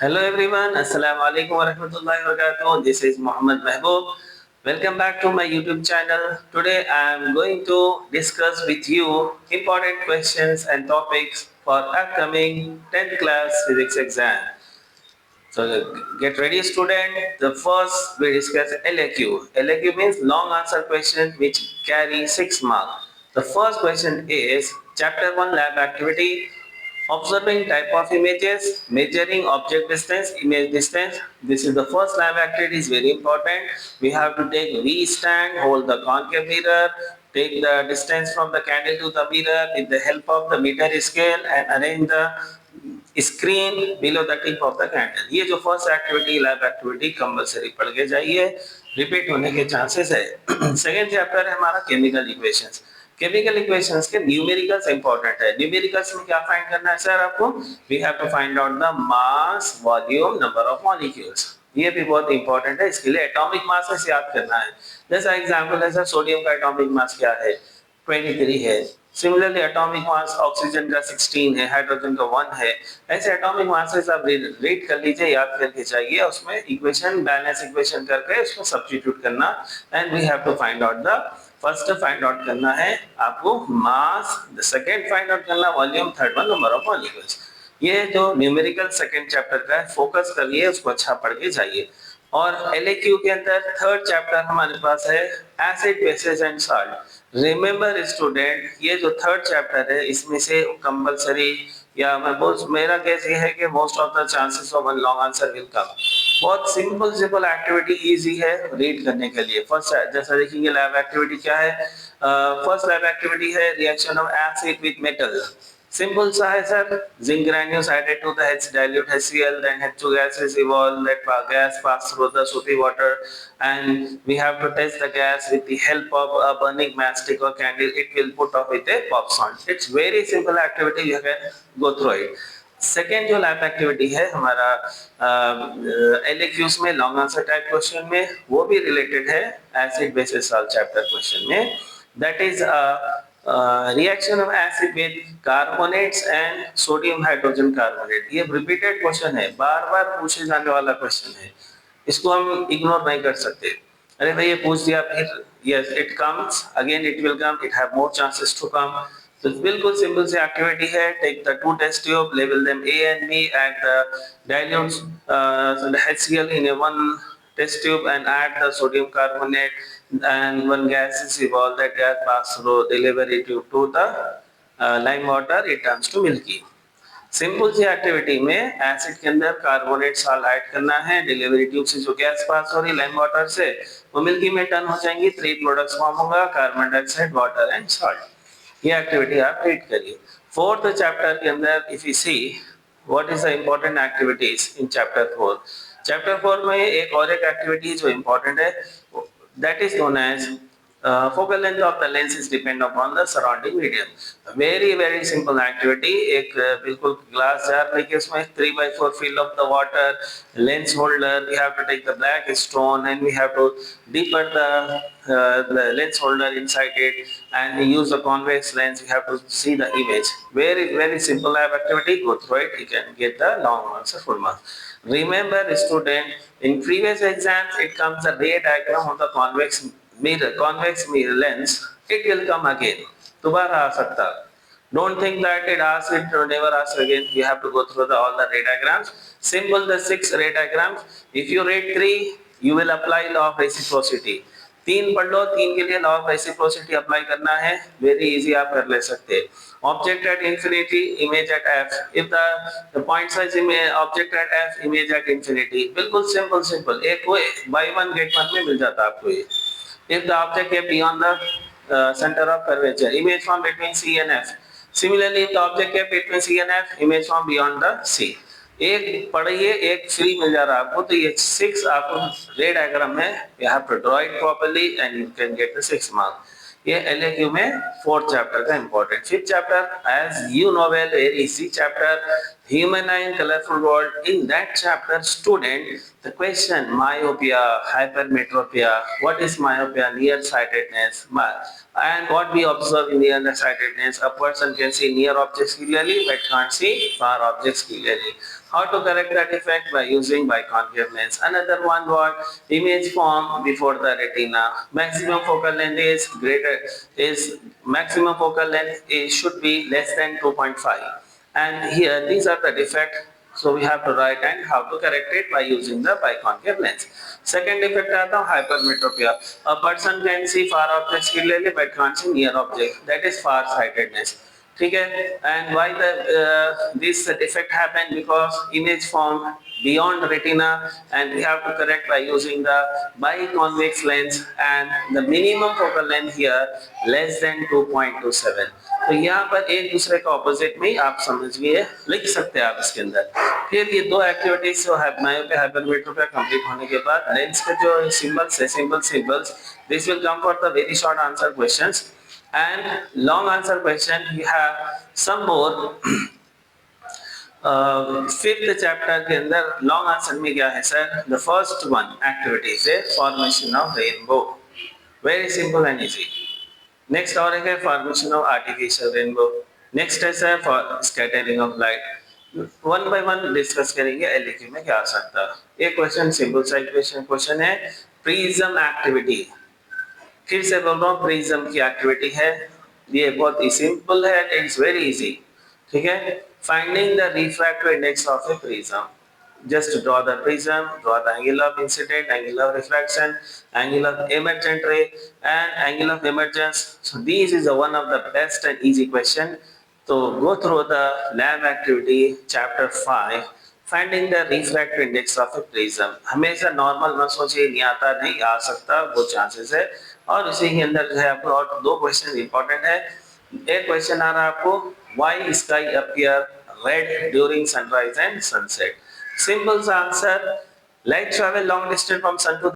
Hello everyone, Assalamu alaikum wa rahmatullahi wa barakatuh. This is Muhammad Mehboob. Welcome back to my YouTube channel. Today I am going to discuss with you important questions and topics for upcoming 10th class physics exam. So get ready student. The first we discuss LAQ. LAQ means long answer question which carry 6 marks. The first question is chapter 1 lab activity. Observing type of images, measuring object distance, image distance. This is the first lab activity, is very important. We have to take V stand, hold the concave mirror, take the distance from the candle to the mirror with the help of the meter scale and arrange the screen below the tip of the candle. ये जो first activity lab activity compulsory पढ़ के जाइए, repeat होने के chances है। Second chapter है हमारा केमिकल इक्वेशंस। केमिकल इक्वेशंस के न्यूमेरिकल्स इंपॉर्टेंट है। न्यूमेरिकल्स में क्या फाइंड करना है सर आपको? We have to find out the mass, volume, number of molecules. ये भी बहुत इंपॉर्टेंट है। इसके लिए एटॉमिक मास याद करना है। जैसा एग्जांपल है सर, सोडियम का एटॉमिक मास क्या है? 23 है। सिमिलरली एटॉमिक मास ऑक्सीजन का 16 है, हाइड्रोजन का 1 है। ऐसे एटॉमिक मासेस आप रीड कर लीजिए, याद करके चाहिए। उसमें इक्वेशन, बैलेंस इक्वेशन करके उसको सब्स्टिट्यूट करना and we have to find out the first find out करना है आपको mass, the second find out करना volume, third one number of molecules. ये जो न्यूमेरिकल सेकंड चैप्टर का है, फोकस करिए, उसको अच्छा पढ़ के जाइए। और एलएक्यू के अंदर थर्ड चैप्टर हमारे पास है acid, basis and salt. Remember student, ये जो थर्ड चैप्टर है इसमें से कंपलसरी या मैं बोल, मेरा केस ये है कि most of the chances of long answer will come. बहुत सिंपल सिंपल एक्टिविटी, इजी है रीड करने के लिए। फर्स्ट जैसा देखेंगे लैब एक्टिविटी क्या है। फर्स्ट लैब एक्टिविटी है reaction of acid with metal. Simple सा है sir. Zinc granules added to the H dilute HCl, then H2 gas is evolved. That gas pass through the soapy water, and we have to test the gas with the help of a burning matchstick or candle. It will put off with a pop sound. It's very simple activity. You can go through it. Second जो lab activity है हमारा एलएक्यूज में long answer type question में, वो भी related है acid bases salt chapter question में। That is reaction of acid with carbonates and sodium hydrogen carbonate. ये रिपीटेड क्वेश्चन है, बार बार पूछे जाने वाला क्वेश्चन है, इसको हम इग्नोर नहीं कर सकते। अरे भाई ये पूछ दिया फिर, yes it comes again, it will come, it have more chances to come. तो बिल्कुल सिंपल सी एक्टिविटी है। Take the two test tube, label them A and B, add the dilutes the HCl in a one test tube and add the sodium carbonate, and one gas is evolved. That gas pass through delivery tube to the lime water, it turns to milky। Simple सी activity में acid के अंदर carbonate salt add करना है, delivery tube से जो gas pass हो रही लाइम वाटर से वो मिल्की में टर्न हो जाएंगी, थ्री प्रोडक्ट्स फॉर्म होगा, carbon dioxide, water and salt. ये एक्टिविटी आप रीड करिए। फोर्थ चैप्टर के अंदर if you see what is the important activities in chapter 4। Chapter 4 में एक और एक एक्टिविटी जो इंपॉर्टेंट है, that is known as focal length of the lens is depend upon the surrounding medium। very simple activity। एक बिल्कुल glass jar लेके उसमें 3/4 fill of the water, lens holder, we have to take the black stone and we have to dip the lens holder inside it and we use the convex lens, we have to see the image। very simple lab activity, go through it, you can get the long answer full marks। Remember student, in previous exams it comes the ray diagram of the convex mirror lens, it will come again, दोबारा आ सकता। Don't think that it asks, it never asks again। You have to go through all the ray diagrams। Simple the 6 ray diagrams। If you read 3, you will apply law of reciprocity। 3 पढ़ लो, 3 के लिए law of reciprocity apply करना है, very easy आप कर ले सकते हैं। Object at infinity, image at F. If the point size image object at F, image at infinity. बिल्कुल सिंपल एक वो बाय वन गेट वन में मिल जाता आपको ये। If the object kept beyond the center of curvature, image form between C and F। Similarly, if the object kept between C and F, image form beyond the C। एक पढ़िए, एक free मिल जा रहा है आपको, तो ये 6 आपको रे डायग्राम में you have to draw it properly and you can get the 6 mark। ये LAQ में 4th चैप्टर का important. 5th chapter as you know well, very easy chapter, human eye in colorful world। In that chapter student, the question myopia, hypermetropia, what is myopia, nearsightedness, and what we observe in nearsightedness, a person can see near objects clearly but can't see far objects clearly। How to correct that effect? By using biconcave lens. Another one, what image form before the retina. Maximum focal length is greater, is maximum focal length is should be less than 2.5. And here these are the defect. So we have to write and how to correct it by using the biconcave lens. Second defect आता है hypermetropia. A person can see far objects clearly but can't see near objects. That is far sightedness. ठीक है, and why the this defect happen? Because image form beyond retina and we have to correct by using the biconvex lens and the minimum focal length here less than 2.27. तो यहाँ पर एक दूसरे का opposite में आप समझिए लिख सकते हैं आप इसके अंदर। फिर ये दो एक्टिविटीज जो है मायोपिया हाइपरमेट्रोपिया कंप्लीट होने के बाद लेंस के जो सिंबल्स है symbols this will come for the very short answer questions and long answer question we have some more fifth chapter के अंदर लॉन्ग आंसर में क्या है sir? The first one activity है formation of rainbow, very simple and easy. Next और है formation of artificial rainbow. Next है sir for scattering of light. One by one discuss करेंगे एलईक्यू में क्या आ सकता है। एक क्वेश्चन सिंपल सा क्वेश्चन है प्रिज्म एक्टिविटी। फिर से बोल रहा हूँ प्रिज्म की एक्टिविटी है, ये बहुत ही सिंपल है, इट्स वेरी इजी। ठीक है, finding the refractive index of A prism. Just draw the prism, draw the angle of incident, angle of refraction, angle of emergent ray, and angle of emergence. So this is one of the best and easy question. So go through the lab activity, chapter 5. Finding the refractive index of a prism. हमेशा normal मत सोचिए नहीं आता, नहीं आ सकता, वो chances है। और इसी के अंदर जो है आपको और दो क्वेश्चन इंपॉर्टेंट है। एक क्वेश्चन आ रहा है आपको why sky appear red during sunrise and sunset. Simple answer, light travel long distance from sun to